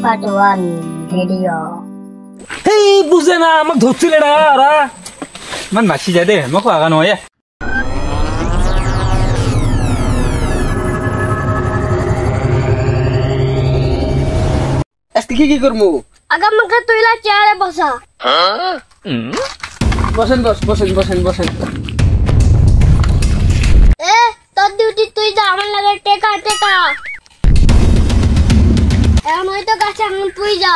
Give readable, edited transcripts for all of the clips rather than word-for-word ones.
Part 1 video. Hey, বুঝে না আমাকে ধরছিলে না ওরা মান মাছি যায় দে মোক আগা নয় আজকে কি করমু আগামকে তুইলা চেয়ারে বসা বসেন বসেন এ তোর ডিউটি তুই যা আমার লাগে টেকা আমি তো গাছে এখন তুই যা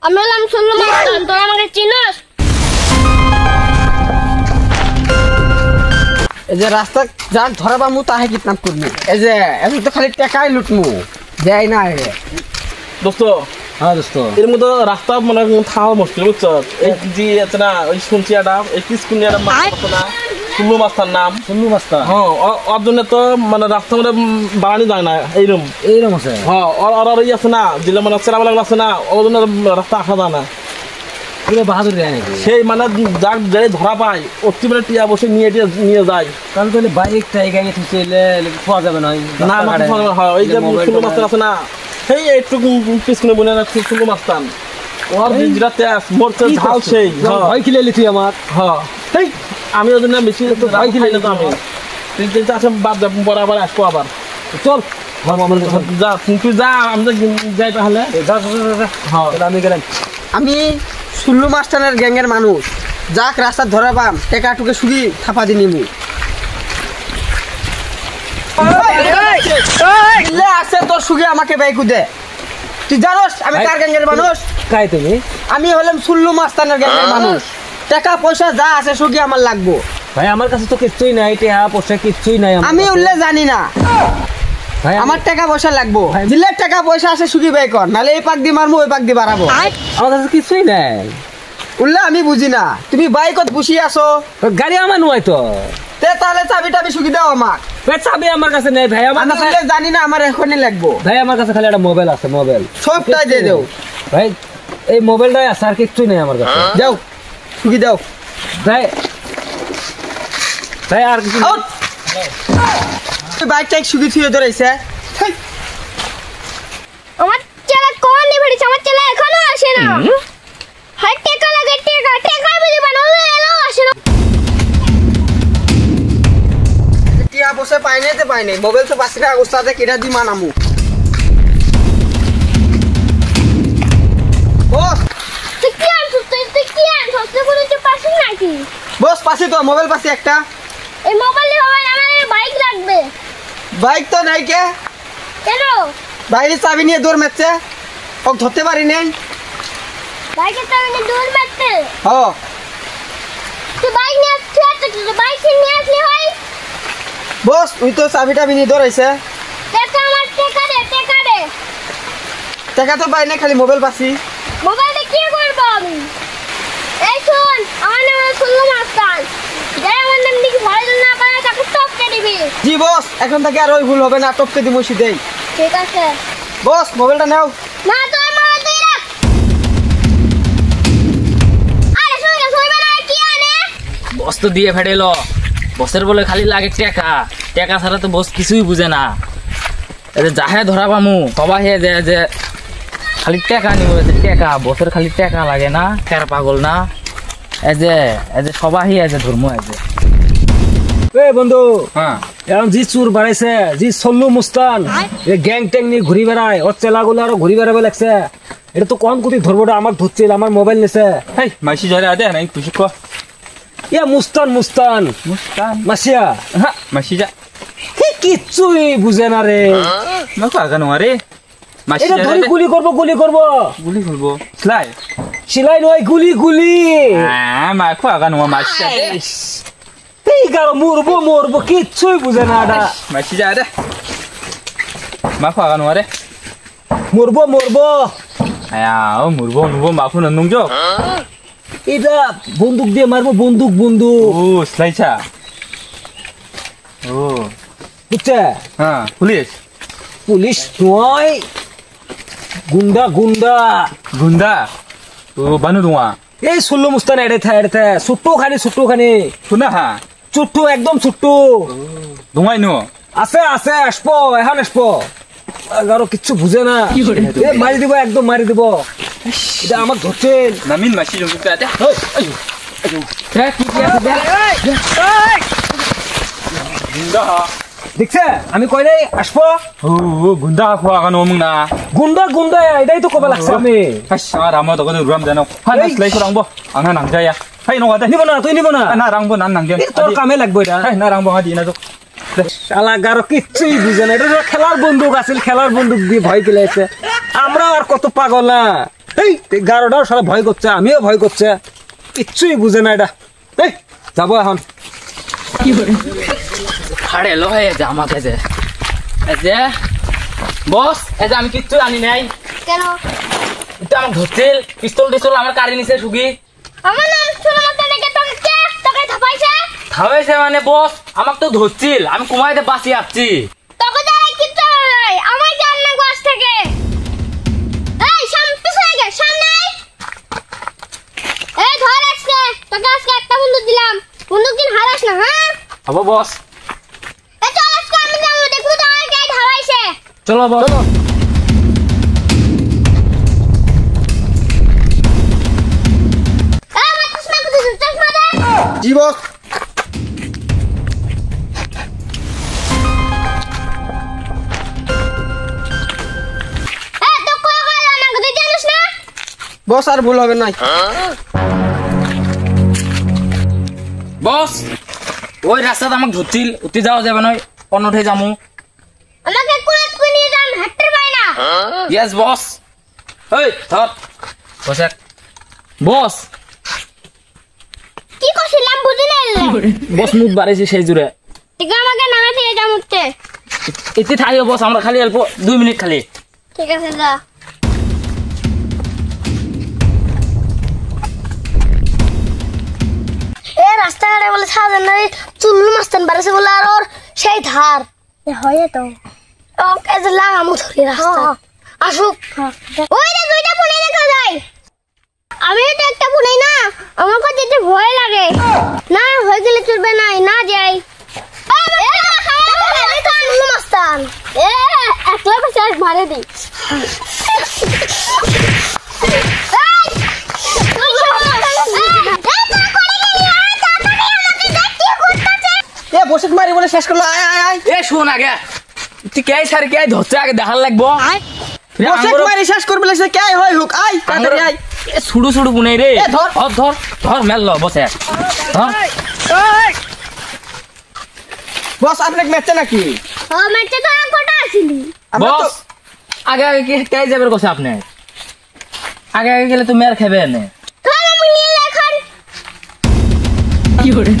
আমি হলাম শুনলো মাস্টার তোর আমাকে চিনস এই যে রাস্তা যান ধরা পামু তাহে কিডন্যাপ করমু এই যে এখন তো খালি টাকাই লুটমু যাই না দোস্ত হ্যাঁ দোস্ত এর মধ্যে রাস্তা মানে থাওয়া মুশকিল বুঝছো এই যে আছে না ওই শুনছিয়াটা এই কিসকুনিয়াটা মাস্টার না সুল্লু মাস্টার নাম সুল্লু মাস্টার হ্যাঁ ওর জন্য তো মানে রাস্তা মানে বাড়ানি যায় না এইরকম আছে হ্যাঁ আর ওই আছে না যেটা মানে চেরাবেলা আছে না ওর জন্য রাস্তা আসা যায় না পুরো বাহাদুর যায় নাকি সেই মানে যাক যে ধরা পায় অতি মানে টিয়া বসে নিয়ে যায় কারণ তাহলে বাইক টাইগাঙে থুইলে পাওয়া যাবে না না আমাকে হয় ওই যে সুল্লু মাস্টার আছে না সেই একটু পিছনে বলে না সুল্লু মাস্টার ওর জিরা তেজ মরতে ঝাল সেই ভয় খিলাইলি তুই আমার হ্যাঁ সেই আমি ওই জন্য বেশি ভয় খিলাই না তো আমি তিন চারটে বাদ বরাবর আসবো আবার চল যা তুই যা আমরা যাই তাহলে হ্যাঁ আমি গেলাম আমি সুল্লু মাস্টারের গ্যাংয়ের মানুষ যাক রাস্তা ধরা পাম টেকা টুকে শুধু থাপা দি নিমু আছে তোর সুগে আমাকে বাইকু দে তুই জানোস আমি কার গ্যাংয়ের মানুষ কাই তুমি আমি হলাম সুল্লু মাস্টারের গ্যাংয়ের মানুষ টাকা পয়সা যা আছে সুগে আমার লাগবো ভাই আমার কাছে তো কিছুই নাই টাকা পয়সা কিছুই নাই আমি উল্লে জানি না ভাই আমার টাকা পয়সা লাগবো দিলে টাকা পয়সা আছে সুগি বাই কর নালে এই পাক দি মারমু ওই পাক দি বাড়াবো আমার কাছে কিছুই নাই উল্লে আমি বুঝি না তুমি বাইকত বসি আসো গাড়ি আমার নয় তো তে তাহলে চাবি টাবি সুগি দাও আমাক ভাই চাবি আমার কাছে নেই ভাই আমার আমি কাছে উল্লে জানি না আমার এখনই লাগবো ভাই আমার কাছে খালি একটা মোবাইল আছে মোবাইল সবটাই দিয়ে দেও ভাই এই মোবাইলটাই আছে আর কিছুই নেই আমার কাছে দাও সুগি দাও ভাই ভাই আর কিছু আউট বাইক টাইক সুগি থুয়ে ধরেছে আমার চেলা কোন নি ভিড়ছে আমার চেলা এখনো আসে না হাই টেকা লাগে টেকা বলি বানালো এলো আসে না টিয়া বসে পাই নাই মোবাইল তো 5 টাকা উস্তাদে কিনা দি মানামু বস তুই কি আনছিস বলে তুই পাশে নাকি বস পাশে তো মোবাইল পাশে একটা এই মোবাইলে হবে আমার বাইক লাগবে বাইক তো নাই কে কেন বাইরে চাবি নিয়ে দৌড় মেরছে ও ধরতে পারি নাই বাইকে তো আমি দূর মারতে হ তুই বাইক নিয়ে তুই বাইক নিয়ে আসলি হয় বস ওই তো চাবি টাবি নিয়ে দৌড়াইছে টাকা আমার টাকা দে টাকা তো পাই নাই খালি মোবাইল পাচ্ছি মোবাইলে কি করব আমি এই শুন আমার নাম সুল্লু মাস্টার যারা আমার নাম দিকে ভালো না পারে তাকে টপকে দিবি জি বস এখন থেকে আর ওই ভুল হবে না টপকে দিমু সিধেই ঠিক আছে বস মোবাইলটা নাও না তো আমার তুই রাখ আরে শুইবে না কি আনে বস তো দিয়ে ফেড়েলো বসের বলে খালি লাগে টাকা ছাড়া তো বস কিছুই বুঝে না এতে যাহে ধরা পামু সবাই যে খালি টাকা নিব টাকা বসের খালি টাকা লাগে না টাকা পাগল না এই যে সবাই ধর্ম এ বন্ধু হ্যাঁ এখন জি চুর বাড়াইছে জি সল্লু মুস্তান গ্যাং ট্যাং নিয়ে ঘুরি বেড়ায় ওর চেলাগুলো আরো ঘুরি বেড়াবে লাগছে এটা তো কোন কোটি ধরবোটা আমার ধরছিল আমার মোবাইল নিছে হেই মাছি যায় আদে নাই তুই কো ইয়া মুস্তান মাসিয়া হ্যাঁ মাছি যা কিচ্ছুই বুঝে না রে মোক আগা নয় রে মাছি এটা ধরে যায় গুলি করবো গুলি খুলবো স্লাই সিলাই নয় গুলি হ্যাঁ মাকো আগা নয় মাছি এই গাড়ো মরবো কিচ্ছুই বুঝে না এটা মাছি যায় দে মাকো আগা নয় রে মরবো আয়া ও মুরবো মাফু নং জো এটা বন্দুক দিয়ে মারবো বন্দুক ও স্লাইছা ও বুঝছে হ্যাঁ পুলিশ নয় গুন্ডা ও বানু দুয়া এই সল্লু মুস্তান এড়ে থা ছোট্টু খানি শুনা হ্যাঁ ছোট্টু একদম ছোট্টু দুয়াই নো আছে আসবো এখন আসবো আরো কিচ্ছু বুঝে না এ মারি দিব একদম মারি দিব এটা আমাকে ধরছেন নামিন মাসি জমি পেতে দেখ কি কি আছে দেখ গুন্ডা দেখছে আমি কইলে আসবো ও গুন্ডা খোয়া কানো মুং না গুন্ডা গুন্ডা এটাই তো কবে লাগছে আমি হাসা রামা তো গদে রুম জানো হান স্লাই কো রাংবো আংনা নাংজায়া হাই নগা দে নিব না তুই নিব না না রাংবো নান নাংজেন তোর কামে লাগবে এটা হাই না রাংবো হাদি না তো শালা গারো কিচ্ছুই বুঝে না এটা তো খেলার বন্দুক আছিল খেলার বন্দুক দিয়ে ভয় পেলাইছে আমরা আর কত পাগল না এই গারোটাও সারা ভয় করছে আমিও ভয় করছে কিচ্ছুই বুঝে না এটা এই যাবো এখন হাড়ে লো হয়ে যা আমাকে যে বস এই যে আমি কিচ্ছু আনি নাই কেন এটা আমাকে ধরছিল পিস্তল টিস্তল আমার কারে নিছে সুগি আমার নাম সোনা মাস্টার নাকি তোকে থাপাইছে খাওয়াইছে মানে বস আমাকে তো ধরছিল আমি কুমাইতে বাঁচি আসছি তোকে যাই কিচ্ছু নাই আমার জান না গাছ থেকে এই সামনে পিছনে গে সামনে এই ধর আজকে তোকে আজকে একটা বন্দুক দিলাম বন্দুক দিন হারাস না হ্যাঁ হবো বস এই চল আজকে আমি যাবো দেখবো তো আর কে ধারাইছে চলো বস এই আমার চশমা কোথায় চশমা দে জি বস এই তো কই গেল না তুই জানিস না বস আর ভুল হবে না বস ওই রাস্তাতে আমাকে ধরছিল উঠে যাওয়া যাবে নয় অন্য উঠে যামু আমাকে কুলেট করে নিয়ে যান হাঁটতে পাই না ইয়েস বস এই ধর বসে বস কি করছিলাম বুঝি না বস মুখ বাড়াইছে সেই জুড়ে ঠিক আমাকে নামে থেকে যা মুখতে এতে থাইও বস আমরা খালি অল্প 2 মিনিট খালি ঠিক আছে যা এ রাস্তাঘাটে বলে সাজান না চুল্লু মাস্তান বাড়াছে বলে আর ওর সেই ধার হয় তো ওকে যে লাগামু ধরি রাস্তা আসুক ওই যে দুইটা পুনে দেখা যায় আমি তো একটা পুনে না আমার কাছে যেতে ভয় লাগে না হয়ে গেলে চলবে না না যাই চুল্লু মাস্তান এ একলা পয়সা মারে দিই এ বসে মারি বলে শেষ করলো আয় আয় আয় এ শুন আগে তুই কে সার কে ধরছে আগে দেখার লাগবো বসে মারি শেষ করবে লাগছে কে হয় হোক আয় তাড়াতাড়ি আয় ছুড়ু ছুড়ু বুনাই রে এ ধর। ধর ধর মেল বসে ধর বস আপনাকে মেতে নাকি ও মারতে তো আর কটা আসিনি আমরা তো বস আগে আগে কি কে যাবে কোসে আপনি আগে আগে গেলে তো মের খাবে না তাহলে আমি নিয়ে এখন কি করে